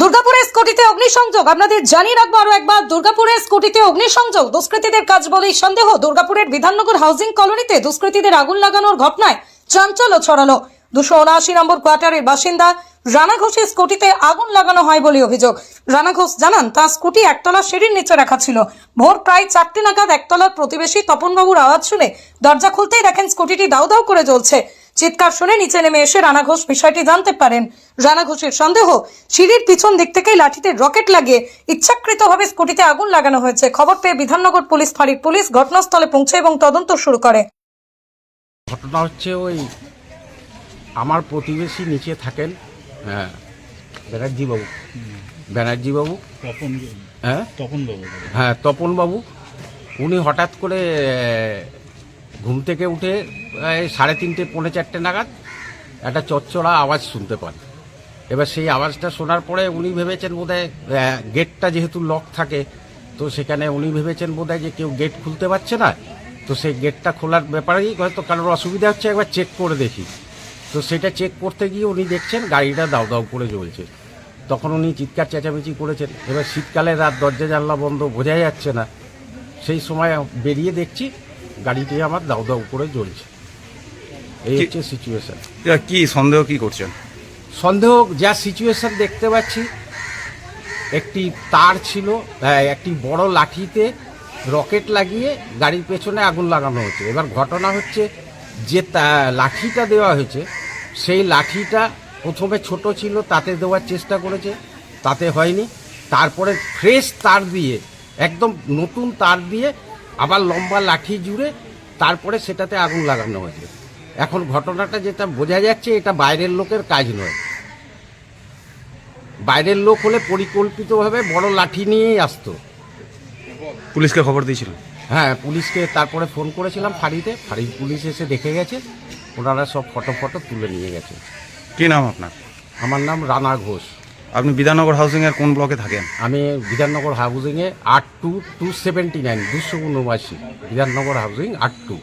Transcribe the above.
দুর্গাপুরের স্কুটিতে অগ্নিসংযোগ আপনাদের জানিয়ে রাখবো আরো একবার। দুর্গাপুরের স্কুটিতে অগ্নিসংযোগ দুষ্কৃতীদের কাজ বলেই সন্দেহ। দুর্গাপুরের বিধাননগর হাউজিং কলোনিতে দুষ্কৃতীদের আগুন লাগানোর ঘটনায় চাঞ্চল্য ছড়ালো। 279 নম্বর কোয়ার্টারের বাসিন্দা রানা ঘোষের স্কুটিতে আগুন লাগানো হয় বলে অভিযোগ। রানা ঘোষ জানান তার স্কুটি একতলা সিঁড়ির নিচে রাখা ছিল। ভোর প্রায় 4টে নাগাদ একতলার প্রতিবেশী তপনবাবুর আওয়াজ শুনে দরজা খুলতেই দেখেন স্কুটিটি দাউ দাউ করে জ্বলছে। চিৎকার শুনে নিচে নেমে এসে রানা ঘোষ বিষয়টি জানতে পারেন। রানা ঘোষের সন্দেহ, সিঁড়ির পিছন দিক থেকে লাঠিতে রকেট লাগিয়ে ইচ্ছাকৃতভাবে স্কুটিতে আগুন লাগানো হয়েছে। খবর পেয়ে বিধাননগর পুলিশ ফাঁড়ির পুলিশ ঘটনাস্থলে পৌঁছে এবং তদন্ত শুরু করে। ঘটনা হচ্ছে ওই আমার প্রতিবেশী নিচে থাকেন, হ্যাঁ, ব্যানার্জি বাবু, হ্যাঁ, তপন বাবু। উনি হঠাৎ করে ঘুম থেকে উঠে 3:30 পৌনে 4টে নাগাদ একটা চচ্চড়া আওয়াজ শুনতে পান। এবার সেই আওয়াজটা শোনার পরে উনি ভেবেছেন বোধহয় গেটটা যেহেতু লক থাকে, তো সেখানে উনি ভেবেছেন বোধহয় যে কেউ গেট খুলতে পারছে না, তো সেই গেটটা খোলার ব্যাপারেই হয়তো কারোর অসুবিধা হচ্ছে, একবার চেক করে দেখি। তো সেটা চেক করতে গিয়ে উনি দেখছেন গাড়িটা দাউ দাউ করে জ্বলছে। তখন উনি চিৎকার চেঁচামেচি করেছেন। এবার শীতকালে রাত, দরজা জানলা বন্ধ, বোঝা যাচ্ছে না। সেই সময় বেরিয়ে দেখছি গাড়িটি আমার দাউ দাউ করে জ্বলছে। এই হচ্ছে সিচুয়েশন। কি সন্দেহ কি করছেন? সন্দেহ, যা সিচুয়েশন দেখতে পাচ্ছি, একটি তার ছিল, একটি বড় লাঠিতে রকেট লাগিয়ে গাড়ির পেছনে আগুন লাগানো হয়েছে। এবার ঘটনা হচ্ছে যে লাঠিটা দেওয়া হয়েছে, সেই লাঠিটা প্রথমে ছোট ছিল, তাতে দেওয়ার চেষ্টা করেছে, তাতে হয়নি। তারপরে ফ্রেশ তার দিয়ে, একদম নতুন তার দিয়ে আবার লম্বা লাঠি জুড়ে তারপরে সেটাতে আগুন লাগানো হয়েছে। এখন ঘটনাটা যেটা বোঝা যাচ্ছে, এটা বাইরের লোকের কাজ নয়। বাইরের লোক হলে পরিকল্পিতভাবে বড় লাঠি নিয়েই আসতো। পুলিশকে খবর দিয়েছিল? হ্যাঁ, পুলিশকে তারপরে ফোন করেছিলাম ফাঁড়িতে, ফাঁড়ির পুলিশ এসে দেখে গেছে, ওনারা সব ফটো তুলে নিয়ে গেছে। কি নাম আপনার? আমার নাম রানা ঘোষ। আপনি বিধাননগর হাউসিংয়ের কোন ব্লকে থাকেন? আমি বিধাননগর হাউজিংয়ে 82 279 279 বিধাননগর হাউজিং 82।